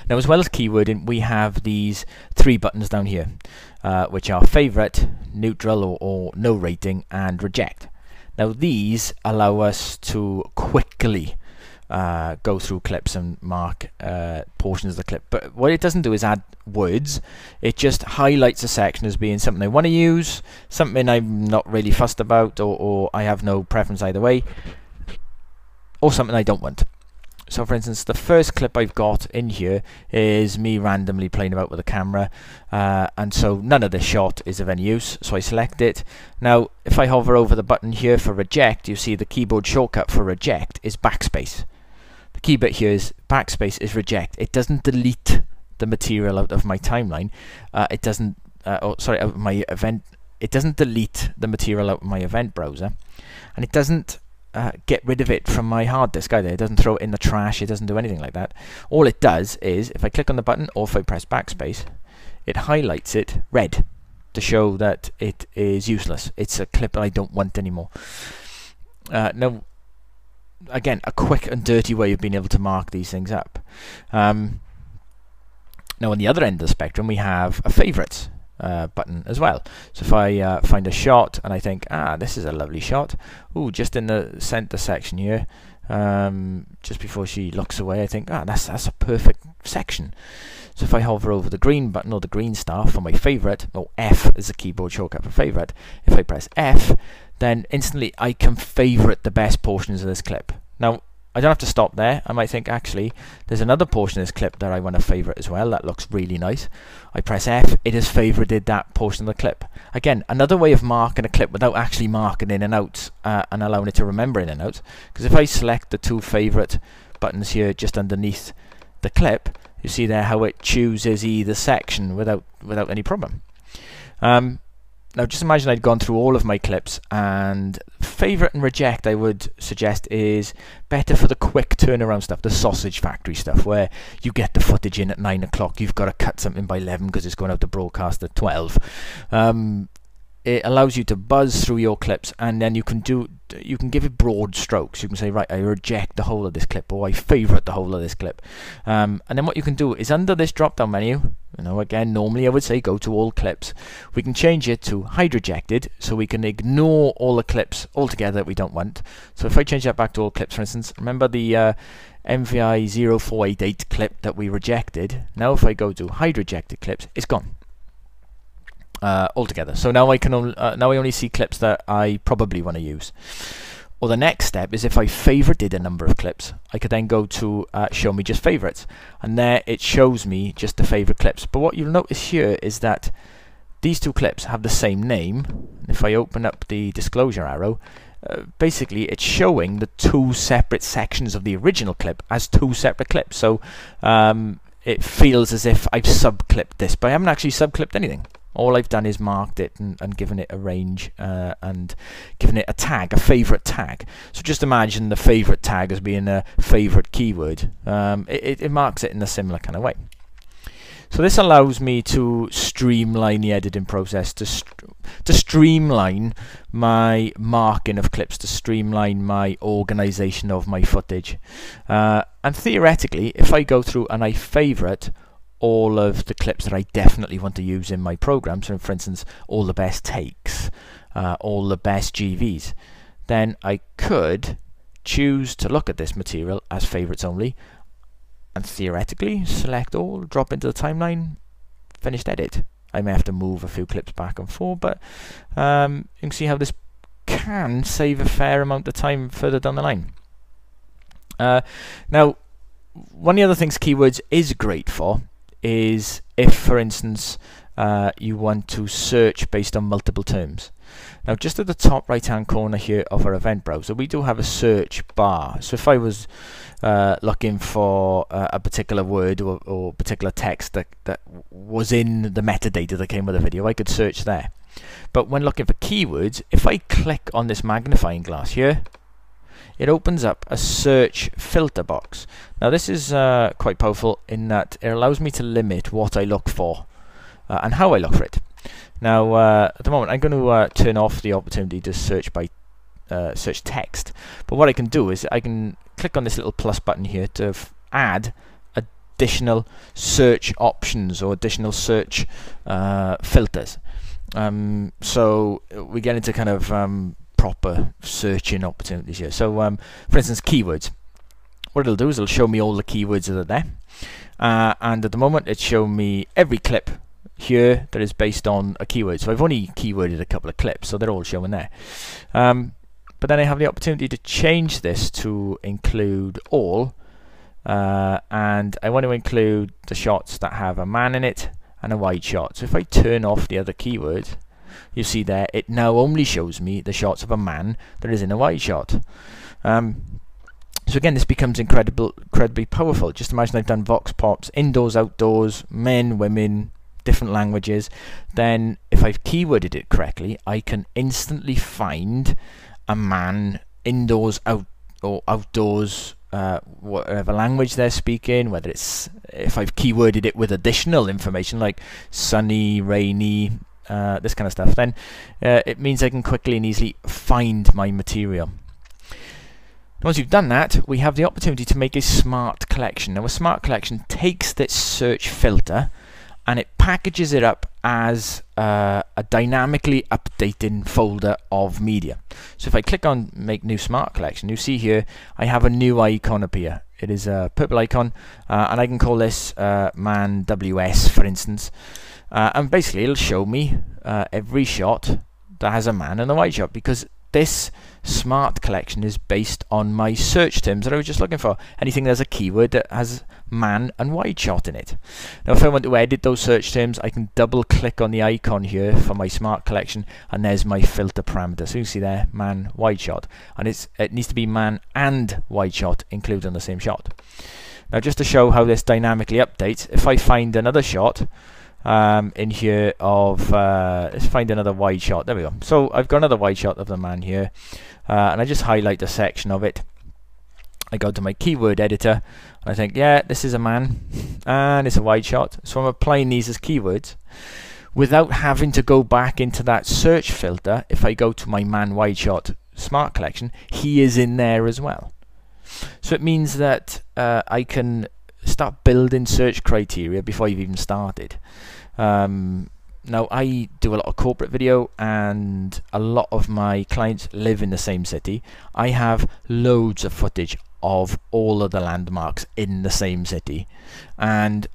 Now, as well as keywording, we have these 3 buttons down here, which are favorite, neutral or no rating, and reject. Now, these allow us to quickly go through clips and mark portions of the clip. But what it doesn't do is add words. It just highlights a section as being something I want to use, something I'm not really fussed about, or I have no preference either way, or something I don't want. So for instance, the first clip I've got in here is me randomly playing about with the camera, and so none of this shot is of any use, so I select it. Now if I hover over the button here for reject, you see the keyboard shortcut for reject is backspace. The key bit here is backspace is reject. It doesn't delete the material out of my timeline. It doesn't out of my event. It doesn't delete the material out of my event browser, and it doesn't get rid of it from my hard disk either. It doesn't throw it in the trash, it doesn't do anything like that. All it does is, if I click on the button or if I press backspace, it highlights it red to show that it is useless. It's a clip that I don't want anymore. Now, again, a quick and dirty way of being able to mark these things up. Now, on the other end of the spectrum, we have a favorites button as well. So if I find a shot and I think, this is a lovely shot, just in the center section here, just before she looks away, I think, that's a perfect section. So if I hover over the green button or the green star for my favorite, or F is the keyboard shortcut for favorite, if I press F, then instantly I can favorite the best portions of this clip. Now, I don't have to stop there. I might think, actually, there's another portion of this clip that I want to favorite as well. That looks really nice. I press F, it has favorited that portion of the clip. Again, another way of marking a clip without actually marking in and out and allowing it to remember in and out. Because if I select the 2 favorite buttons here just underneath the clip, you see there how it chooses either section without any problem. Now just imagine I'd gone through all of my clips, and favorite and reject I would suggest is better for the quick turnaround stuff, the sausage factory stuff, where you get the footage in at 9 o'clock, you've got to cut something by 11 because it's going out to broadcast at 12. It allows you to buzz through your clips, and then you can give it broad strokes. You can say, right, I reject the whole of this clip, or I favorite the whole of this clip. And then what you can do is, under this drop down menu, again, normally I would say go to all clips. We can change it to hide rejected, so we can ignore all the clips altogether that we don't want. So if I change that back to all clips, for instance, remember the MVI 0488 clip that we rejected? Now if I go to hide rejected clips, it's gone altogether. So now I can now I only see clips that I probably want to use. Or the next step is, if I favorited a number of clips, I could then go to show me just favorites, and there it shows me just the favorite clips. But what you'll notice here is that these 2 clips have the same name. If I open up the disclosure arrow, basically it's showing the 2 separate sections of the original clip as 2 separate clips. So it feels as if I've subclipped this, but I haven't actually subclipped anything. All I've done is marked it and given it a range and given it a tag, a favorite tag. So just imagine the favorite tag as being a favorite keyword. It marks it in a similar kind of way. So this allows me to streamline the editing process, to streamline my marking of clips, to streamline my organization of my footage. And theoretically, if I go through and I favorite all of the clips that I definitely want to use in my program, so for instance, all the best takes, all the best GVs, then I could choose to look at this material as favorites only, and theoretically select all, drop into the timeline, finished edit. I may have to move a few clips back and forth, but you can see how this can save a fair amount of time further down the line. Now, one of the other things keywords is great for is if, for instance, you want to search based on multiple terms. Now, just at the top right hand corner here of our event browser, we do have a search bar. So if I was looking for a particular word or particular text that was in the metadata that came with a video, I could search there. But when looking for keywords, if I click on this magnifying glass here, it opens up a search filter box. Now this is quite powerful in that it allows me to limit what I look for and how I look for it. Now at the moment I'm going to turn off the opportunity to search by search text, but what I can do is I can click on this little plus button here to add a additional search options or additional search filters. So we get into kind of proper searching opportunities here. So for instance, keywords. What it'll do is it'll show me all the keywords that are there, and at the moment it's showing me every clip here that is based on a keyword. So I've only keyworded a couple of clips, so they're all showing there. But then I have the opportunity to change this to include all, and I want to include the shots that have a man in it and a wide shot. So if I turn off the other keyword, you see there it now only shows me the shots of a man that is in a wide shot. So again, this becomes incredibly powerful. Just imagine I've done vox pops, indoors, outdoors, men, women, different languages. Then if I've keyworded it correctly, I can instantly find a man indoors, or outdoors, whatever language they're speaking, whether it's, if I've keyworded it with additional information like sunny, rainy, this kind of stuff, then it means I can quickly and easily find my material. Once you've done that, we have the opportunity to make a smart collection. Now a smart collection takes this search filter and it packages it up as a dynamically updating folder of media. So if I click on make new smart collection, you see here I have a new icon appear. It is a purple icon, and I can call this man WS, for instance, and basically it'll show me every shot that has a man and a wide shot, because this smart collection is based on my search terms that I was just looking for. Anything that has a keyword that has man and wide shot in it. Now if I want to edit those search terms, I can double click on the icon here for my smart collection, and there's my filter parameter. So you see there, man, wide shot, and it needs to be man and wide shot included in the same shot. Now just to show how this dynamically updates, if I find another shot in here of let's find another wide shot. There we go. So I've got another wide shot of the man here, and I just highlight a section of it. I go to my keyword editor and I think, yeah, this is a man and it's a wide shot, so I'm applying these as keywords without having to go back into that search filter. If I go to my man wide shot smart collection, he is in there as well. So it means that I can start building search criteria before you've even started. Now I do a lot of corporate video and a lot of my clients live in the same city. I have loads of footage of all of the landmarks in the same city, and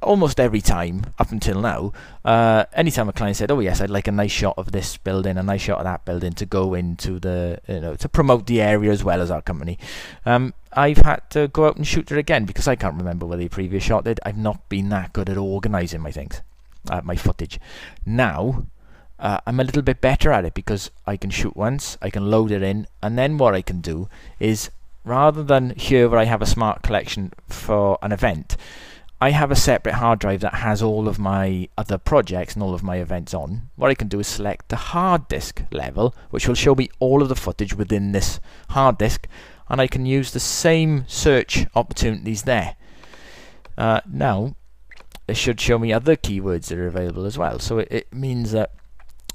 almost every time up until now, anytime a client said, oh yes, I'd like a nice shot of this building, a nice shot of that building to go into the, to promote the area as well as our company, I've had to go out and shoot it again because I can't remember where the previous shot did. I've not been that good at organising my things, my footage. Now I'm a little bit better at it because I can shoot once, I can load it in, and then what I can do is, rather than here where I have a smart collection for an event, I have a separate hard drive that has all of my other projects and all of my events on. What I can do is select the hard disk level, which will show me all of the footage within this hard disk, and I can use the same search opportunities there. Now it should show me other keywords that are available as well, so it means that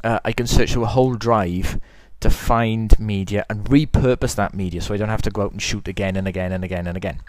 I can search through a whole drive to find media and repurpose that media, so I don't have to go out and shoot again and again and again and again.